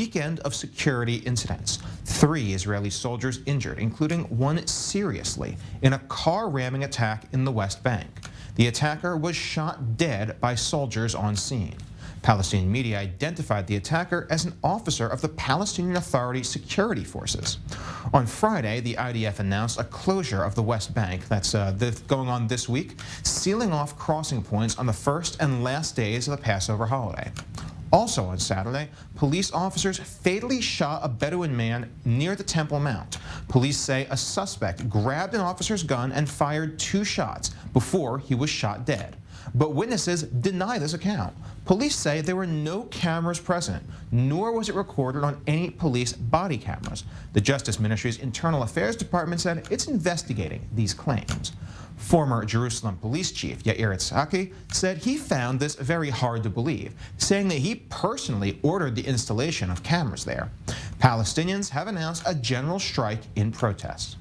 weekend of security incidents. 3 Israeli soldiers injured, including one seriously, in a car ramming attack in the West Bank. The attacker was shot dead by soldiers on scene. Palestinian media identified the attacker as an officer of the Palestinian Authority security forces. On Friday, the IDF announced a closure of the West Bank that's going on this week, sealing off crossing points on the first and last days of the Passover holiday. Also on Saturday, police officers fatally shot a Bedouin man near the Temple Mount. Police say a suspect grabbed an officer's gun and fired 2 shots before he was shot dead. But witnesses deny this account. Police say there were no cameras present, nor was it recorded on any police body cameras. The Justice Ministry's Internal Affairs Department said it's investigating these claims. Former Jerusalem Police Chief Yair Itzhaki said he found this very hard to believe, saying that he personally ordered the installation of cameras there. Palestinians have announced a general strike in protest.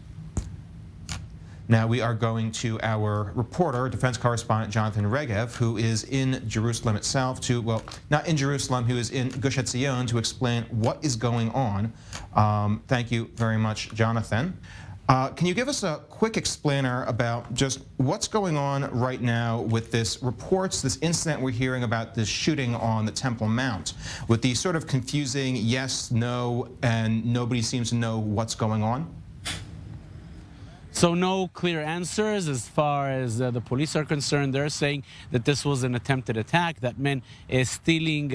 Now we are going to our reporter, defense correspondent Jonathan Regev, who is in Jerusalem itself well, not in Jerusalem, who is in Gush Etzion to explain what is going on. Thank you very much, Jonathan. Can you give us a quick explainer about just what's going on right now with this incident we're hearing about this shooting on the Temple Mount, with these sort of confusing yes, no, and nobody seems to know what's going on? So no clear answers as far as the police are concerned. They're saying that this was an attempted attack, that men stealing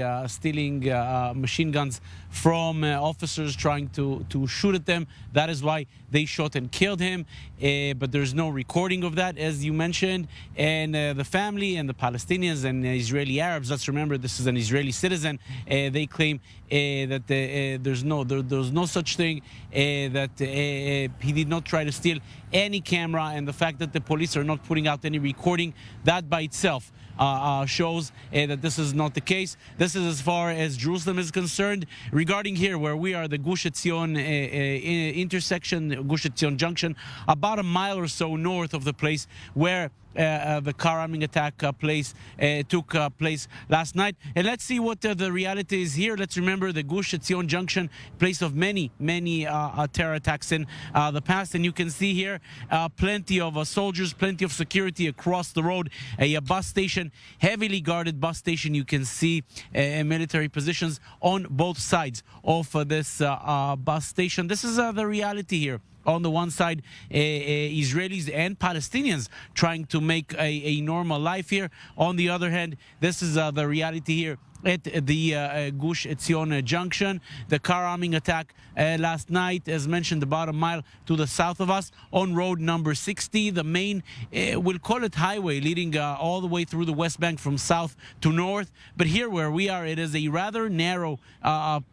machine guns from officers trying to shoot at them. That is why they shot and killed him. But there's no recording of that, as you mentioned. And the family and the Palestinians and Israeli Arabs, let's remember this is an Israeli citizen, they claim that there's no such thing, that he did not try to steal any camera, and the fact that the police are not putting out any recording, that by itself shows that this is not the case. This is as far as Jerusalem is concerned. Regarding here where we are, the Gush Etzion intersection, Gush Etzion Junction, about a mile or so north of the place where the car ramming attack took place last night. And let's see what the reality is here. Let's remember the Gush Etzion Junction, place of many terror attacks in the past. And you can see here plenty of soldiers, plenty of security across the road. A bus station, heavily guarded bus station. You can see military positions on both sides of this bus station. This is the reality here. On the one side, Israelis and Palestinians trying to make a normal life here. On the other hand, this is the reality here at the Gush Etzion Junction. The car ramming attack last night, as mentioned, about a mile to the south of us on road number 60, the main, we'll call it highway, leading all the way through the West Bank from south to north. But here where we are, it is a rather narrow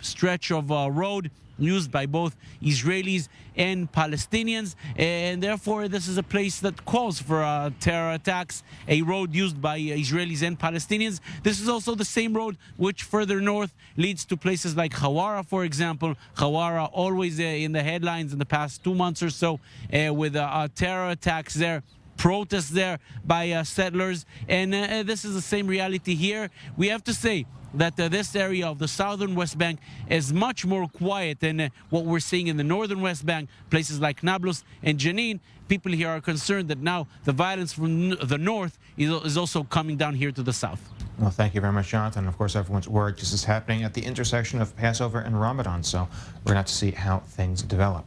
stretch of road used by both Israelis and Palestinians, and therefore this is a place that calls for terror attacks, a road used by Israelis and Palestinians. This is also the same road which further north leads to places like Hawara, for example. Hawara always in the headlines in the past 2 months or so with terror attacks there, protests there by settlers, and this is the same reality here. We have to say that this area of the southern West Bank is much more quiet than what we're seeing in the northern West Bank, places like Nablus and Jenin. People here are concerned that now the violence from the north is also coming down here to the south. Well, thank you very much, Jonathan. Of course, everyone's worried this is happening at the intersection of Passover and Ramadan, so we're going to have to see how things develop.